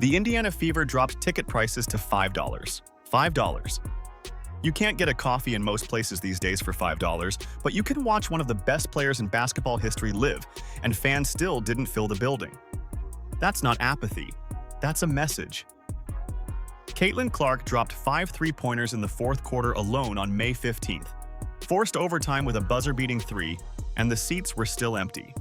The Indiana Fever dropped ticket prices to $5. $5. You can't get a coffee in most places these days for $5, but you can watch one of the best players in basketball history live, and fans still didn't fill the building. That's not apathy. That's a message. Caitlin Clark dropped 5 three-pointers in the fourth quarter alone on May 15th, forced overtime with a buzzer-beating 3, and the seats were still empty.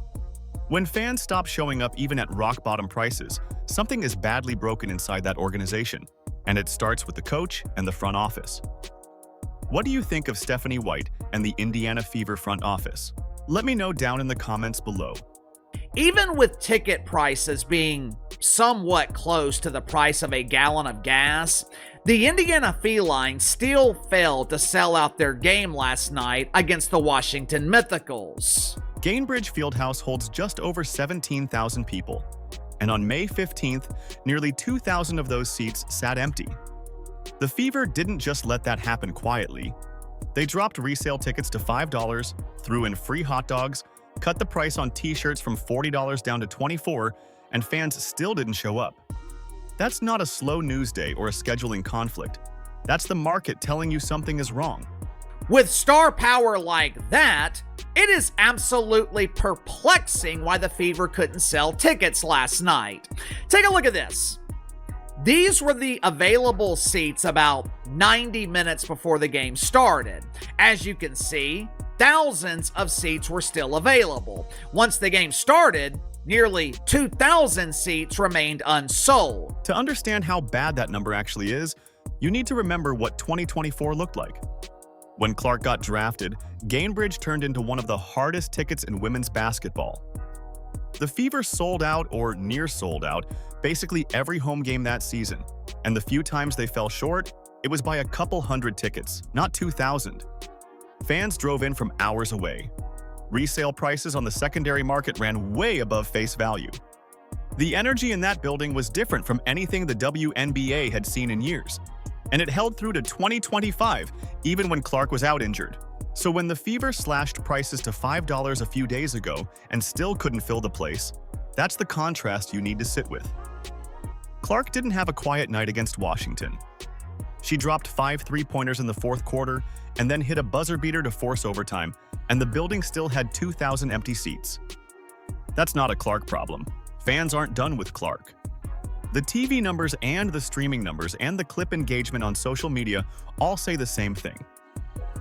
When fans stop showing up even at rock-bottom prices, something is badly broken inside that organization, and it starts with the coach and the front office. What do you think of Stephanie White and the Indiana Fever front office? Let me know down in the comments below. Even with ticket prices being somewhat close to the price of a gallon of gas, the Indiana Felines still failed to sell out their game last night against the Washington Mythicals. Gainbridge Fieldhouse holds just over 17,000 people, and on May 15th, nearly 2,000 of those seats sat empty. The Fever didn't just let that happen quietly. They dropped resale tickets to $5, threw in free hot dogs, cut the price on t-shirts from $40 down to $24, and fans still didn't show up. That's not a slow news day or a scheduling conflict. That's the market telling you something is wrong. With star power like that, it is absolutely perplexing why the Fever couldn't sell tickets last night. Take a look at this. These were the available seats about 90 minutes before the game started. As you can see, thousands of seats were still available. Once the game started, nearly 2,000 seats remained unsold. To understand how bad that number actually is, you need to remember what 2024 looked like. When Clark got drafted, Gainbridge turned into one of the hardest tickets in women's basketball. The Fever sold out or near sold out basically every home game that season, and the few times they fell short, it was by a couple hundred tickets, not 2,000. Fans drove in from hours away. Resale prices on the secondary market ran way above face value. The energy in that building was different from anything the WNBA had seen in years, and it held through to 2025, even when Clark was out injured. So when the Fever slashed prices to $5 a few days ago and still couldn't fill the place, that's the contrast you need to sit with. Clark didn't have a quiet night against Washington. She dropped 5 three-pointers in the fourth quarter and then hit a buzzer beater to force overtime, and the building still had 2,000 empty seats. That's not a Clark problem. Fans aren't done with Clark. The TV numbers and the streaming numbers and the clip engagement on social media all say the same thing.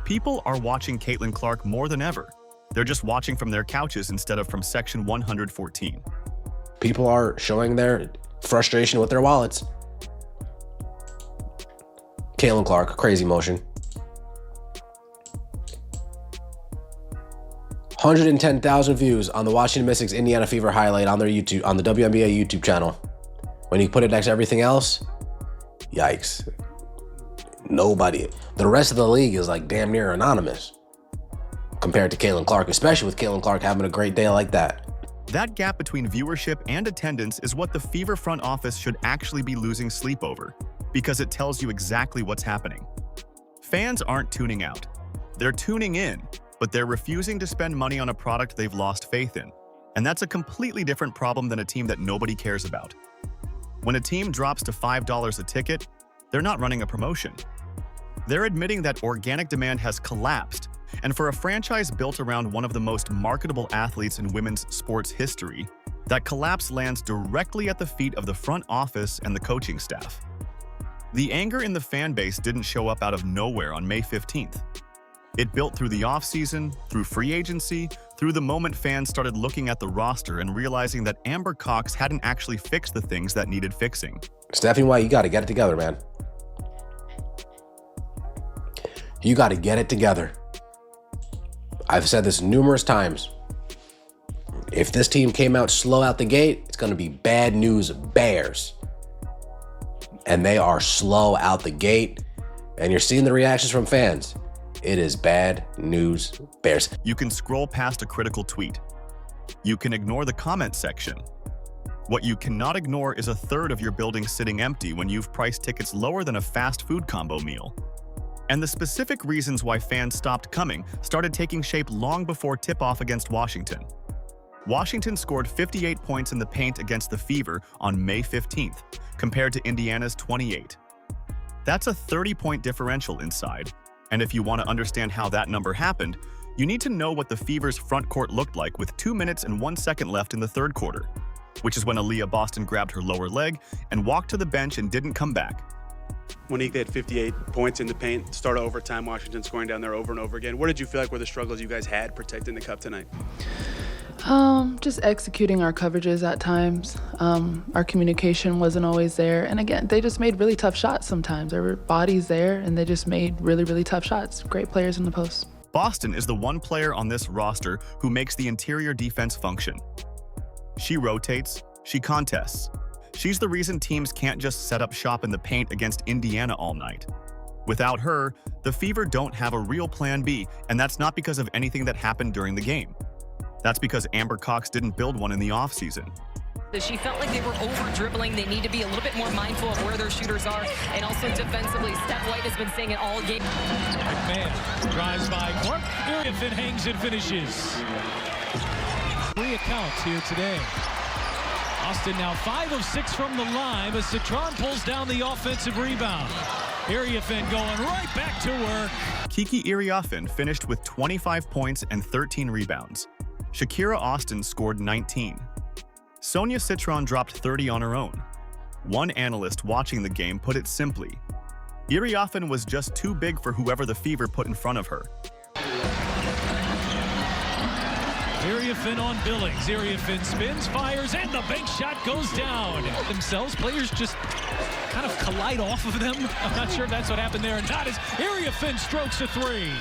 People are watching Caitlin Clark more than ever. They're just watching from their couches instead of from section 114. People are showing their frustration with their wallets. Caitlin Clark, crazy motion. 110,000 views on the Washington Mystics Indiana Fever highlight on their YouTube, on the WNBA YouTube channel. When you put it next to everything else, yikes. Nobody. The rest of the league is like damn near anonymous compared to Caitlin Clark, especially with Caitlin Clark having a great day like that. That gap between viewership and attendance is what the Fever front office should actually be losing sleep over, because it tells you exactly what's happening. Fans aren't tuning out. They're tuning in, but they're refusing to spend money on a product they've lost faith in. And that's a completely different problem than a team that nobody cares about. When a team drops to $5 a ticket, they're not running a promotion. They're admitting that organic demand has collapsed, and for a franchise built around one of the most marketable athletes in women's sports history, that collapse lands directly at the feet of the front office and the coaching staff. The anger in the fan base didn't show up out of nowhere on May 15th. It built through the offseason, through free agency, through the moment fans started looking at the roster and realizing that Amber Cox hadn't actually fixed the things that needed fixing. Stephanie White, you got to get it together, man. You got to get it together. I've said this numerous times. If this team came out slow out the gate, it's going to be bad news bears. And they are slow out the gate. And you're seeing the reactions from fans. It is bad news bears. You can scroll past a critical tweet. You can ignore the comment section. What you cannot ignore is a third of your building sitting empty when you've priced tickets lower than a fast food combo meal. And the specific reasons why fans stopped coming started taking shape long before tip-off against Washington. Washington scored 58 points in the paint against the Fever on May 15th, compared to Indiana's 28. That's a 30-point differential inside, and if you want to understand how that number happened, you need to know what the Fever's front court looked like with 2 minutes and 1 second left in the third quarter, which is when Aaliyah Boston grabbed her lower leg and walked to the bench and didn't come back. Monique, they had 58 points in the paint, start of overtime, Washington scoring down there over and over again. What did you feel like were the struggles you guys had protecting the cup tonight? Just executing our coverages at times. Our communication wasn't always there. And again, they just made really tough shots sometimes. There were bodies there, and they just made really, really tough shots. Great players in the post. Boston is the one player on this roster who makes the interior defense function. She rotates, she contests. She's the reason teams can't just set up shop in the paint against Indiana all night. Without her, the Fever don't have a real plan B, and that's not because of anything that happened during the game. That's because Amber Cox didn't build one in the offseason. She felt like they were over-dribbling. They need to be a little bit more mindful of where their shooters are, and also defensively. Steph White has been saying it all game. McMahon drives by Clark. Iriafen hangs and finishes. 3 accounts here today. Austin now 5 of 6 from the line, but Citron pulls down the offensive rebound. Iriafen going right back to work. Kiki Iriafen finished with 25 points and 13 rebounds. Shakira Austin scored 19. Sonia Citron dropped 30 on her own. One analyst watching the game put it simply: Iriafen was just too big for whoever the Fever put in front of her. Iriafen on Billings. Iriafen spins, fires, and the bank shot goes down. Themselves, players just kind of collide off of them. I'm not sure if that's what happened there or not, as Iriafen strokes a 3.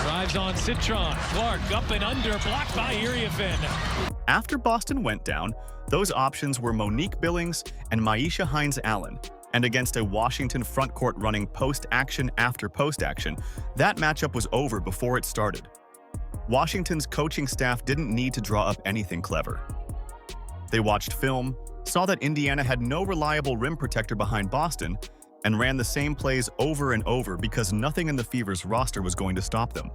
Drives on Citron. Clark up and under, blocked by Iriafen. After Boston went down, those options were Monique Billings and Maisha Hines-Allen. And against a Washington front court running post-action after post-action, that matchup was over before it started. Washington's coaching staff didn't need to draw up anything clever. They watched film, saw that Indiana had no reliable rim protector behind Boston, and ran the same plays over and over because nothing in the Fever's roster was going to stop them.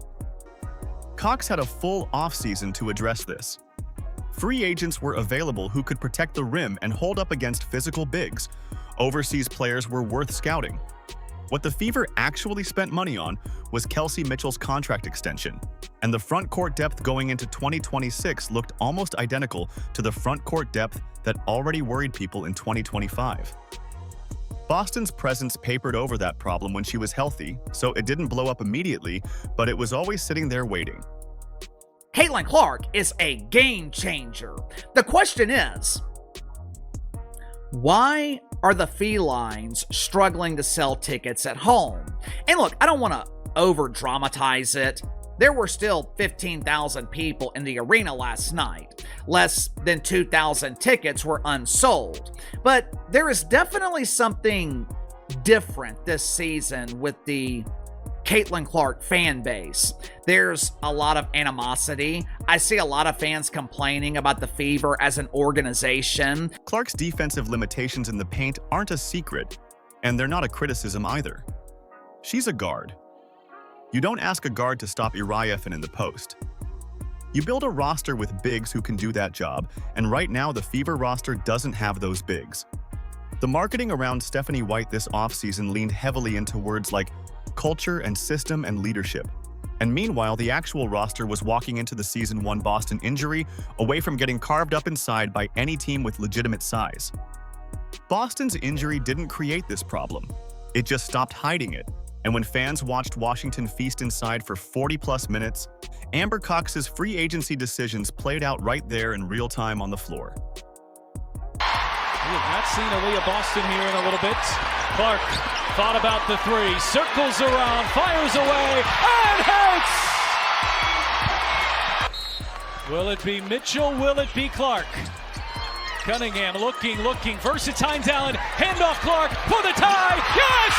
Cox had a full offseason to address this. Free agents were available who could protect the rim and hold up against physical bigs. Overseas players were worth scouting. What the Fever actually spent money on was Kelsey Mitchell's contract extension, and the front court depth going into 2026 looked almost identical to the front court depth that already worried people in 2025. Boston's presence papered over that problem when she was healthy, so it didn't blow up immediately, but it was always sitting there waiting. Caitlin Clark is a game changer. The question is, why are the Felines struggling to sell tickets at home? And look, I don't want to over-dramatize it. There were still 15,000 people in the arena last night. Less than 2,000 tickets were unsold. But there is definitely something different this season with the Caitlin Clark fan base. There's a lot of animosity. I see a lot of fans complaining about the Fever as an organization. Clark's defensive limitations in the paint aren't a secret, and they're not a criticism either. She's a guard. You don't ask a guard to stop Iriafen in the post. You build a roster with bigs who can do that job, and right now the Fever roster doesn't have those bigs. The marketing around Stephanie White this offseason leaned heavily into words like culture and system and leadership. And meanwhile, the actual roster was walking into the Season 1 Boston injury away from getting carved up inside by any team with legitimate size. Boston's injury didn't create this problem. It just stopped hiding it. And when fans watched Washington feast inside for 40-plus minutes, Amber Cox's free agency decisions played out right there in real time on the floor. We have not seen Aaliyah Boston here in a little bit. Clark thought about the 3, circles around, fires away, and hits! Will it be Mitchell? Will it be Clark? Cunningham looking, versus Hines-Allen, handoff Clark for the tie, yes!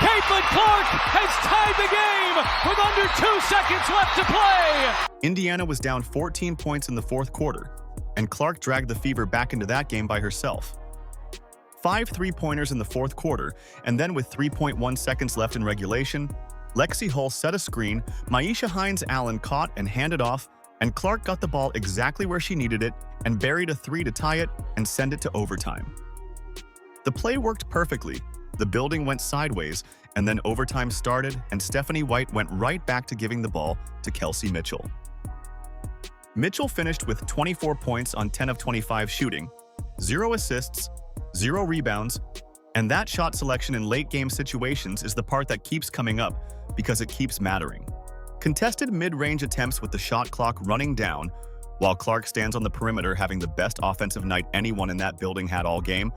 Caitlin Clark has tied the game with under 2 seconds left to play! Indiana was down 14 points in the fourth quarter, and Clark dragged the Fever back into that game by herself. 5 3-pointers in the fourth quarter, and then with 3.1 seconds left in regulation, Lexi Hull set a screen, Maisha Hines-Allen caught and handed off, and Clark got the ball exactly where she needed it and buried a three to tie it and send it to overtime. The play worked perfectly. The building went sideways, and then overtime started, and Stephanie White went right back to giving the ball to Kelsey Mitchell. Mitchell finished with 24 points on 10 of 25 shooting, 0 assists, 0 rebounds, and that shot selection in late-game situations is the part that keeps coming up because it keeps mattering. Contested mid-range attempts with the shot clock running down, while Clark stands on the perimeter having the best offensive night anyone in that building had all game,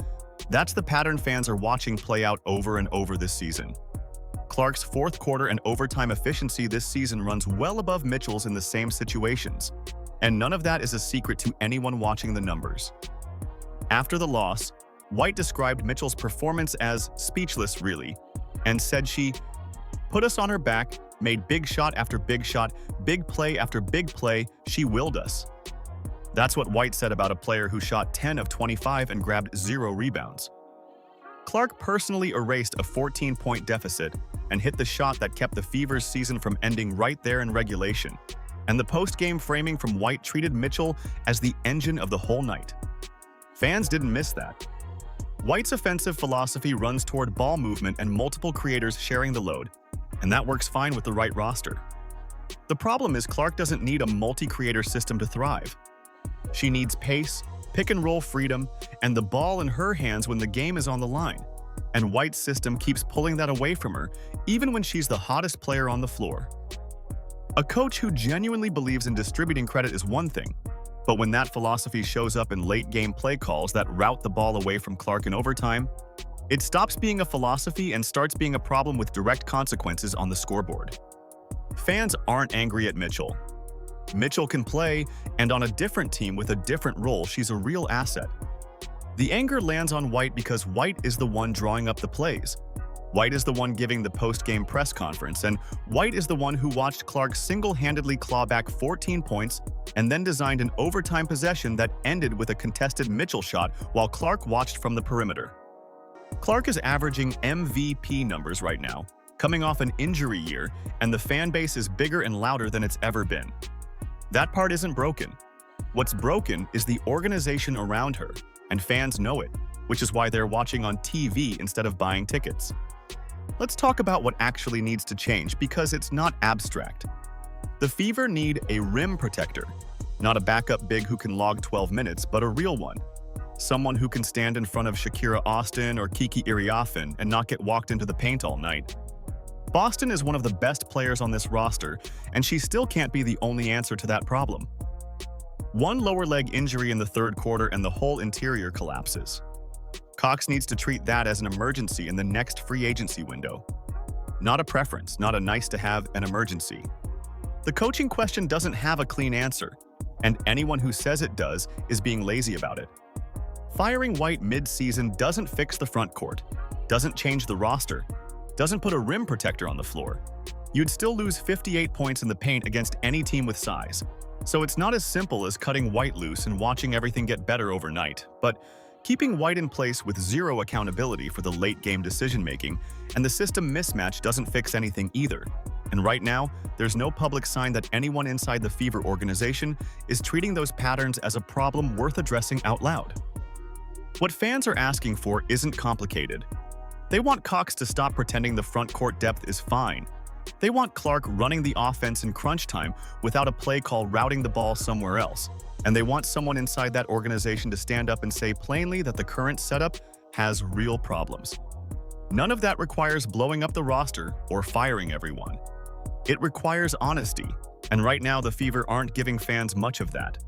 that's the pattern fans are watching play out over and over this season. Clark's fourth quarter and overtime efficiency this season runs well above Mitchell's in the same situations, and none of that is a secret to anyone watching the numbers. After the loss, White described Mitchell's performance as speechless, really, and said she put us on her back, made big shot after big shot, big play after big play, she willed us. That's what White said about a player who shot 10 of 25 and grabbed 0 rebounds. Clark personally erased a 14-point deficit and hit the shot that kept the Fever's season from ending right there in regulation, and the post-game framing from White treated Mitchell as the engine of the whole night. Fans didn't miss that. White's offensive philosophy runs toward ball movement and multiple creators sharing the load, and that works fine with the right roster. The problem is Clark doesn't need a multi-creator system to thrive. She needs pace, pick-and-roll freedom, and the ball in her hands when the game is on the line, and White's system keeps pulling that away from her, even when she's the hottest player on the floor. A coach who genuinely believes in distributing credit is one thing, but when that philosophy shows up in late-game play calls that route the ball away from Clark in overtime, it stops being a philosophy and starts being a problem with direct consequences on the scoreboard. Fans aren't angry at Mitchell. Mitchell can play, and on a different team with a different role, she's a real asset. The anger lands on White because White is the one drawing up the plays. White is the one giving the post-game press conference, and White is the one who watched Clark single-handedly claw back 14 points and then designed an overtime possession that ended with a contested Mitchell shot while Clark watched from the perimeter. Clark is averaging MVP numbers right now, coming off an injury year, and the fan base is bigger and louder than it's ever been. That part isn't broken. What's broken is the organization around her, and fans know it, which is why they're watching on TV instead of buying tickets. Let's talk about what actually needs to change because it's not abstract. The Fever need a rim protector, not a backup big who can log 12 minutes, but a real one. Someone who can stand in front of Shakira Austin or Kiki Iriafen and not get walked into the paint all night. Boston is one of the best players on this roster, and she still can't be the only answer to that problem. One lower leg injury in the third quarter and the whole interior collapses. Cox needs to treat that as an emergency in the next free agency window. Not a preference, not a nice-to-have, an emergency. The coaching question doesn't have a clean answer, and anyone who says it does is being lazy about it. Firing White mid-season doesn't fix the front court, doesn't change the roster, doesn't put a rim protector on the floor. You'd still lose 58 points in the paint against any team with size. So it's not as simple as cutting White loose and watching everything get better overnight, but keeping White in place with zero accountability for the late-game decision-making, and the system mismatch doesn't fix anything either. And right now, there's no public sign that anyone inside the Fever organization is treating those patterns as a problem worth addressing out loud. What fans are asking for isn't complicated. They want Cox to stop pretending the front court depth is fine. They want Clark running the offense in crunch time without a play call routing the ball somewhere else. And they want someone inside that organization to stand up and say plainly that the current setup has real problems. None of that requires blowing up the roster or firing everyone. It requires honesty, and right now the Fever aren't giving fans much of that.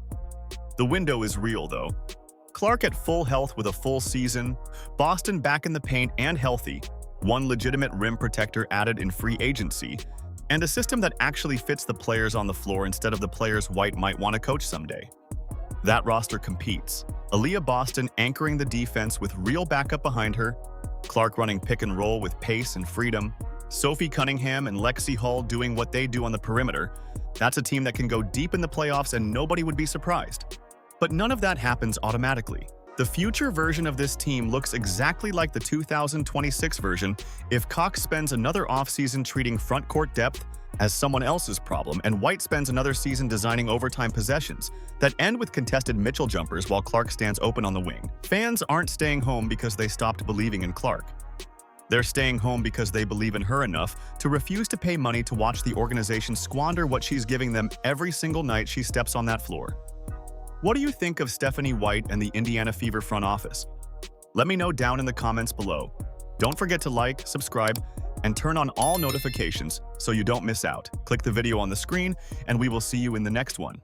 The window is real, though. Clark at full health with a full season, Boston back in the paint and healthy, one legitimate rim protector added in free agency, and a system that actually fits the players on the floor instead of the players White might want to coach someday. That roster competes. Aaliyah Boston anchoring the defense with real backup behind her, Clark running pick and roll with pace and freedom, Sophie Cunningham and Lexi Hull doing what they do on the perimeter. That's a team that can go deep in the playoffs and nobody would be surprised. But none of that happens automatically. The future version of this team looks exactly like the 2026 version if Cox spends another offseason treating front court depth as someone else's problem and White spends another season designing overtime possessions that end with contested Mitchell jumpers while Clark stands open on the wing. Fans aren't staying home because they stopped believing in Clark. They're staying home because they believe in her enough to refuse to pay money to watch the organization squander what she's giving them every single night she steps on that floor. What do you think of Stephanie White and the Indiana Fever front office? Let me know down in the comments below. Don't forget to like, subscribe, and turn on all notifications so you don't miss out. Click the video on the screen, and we will see you in the next one.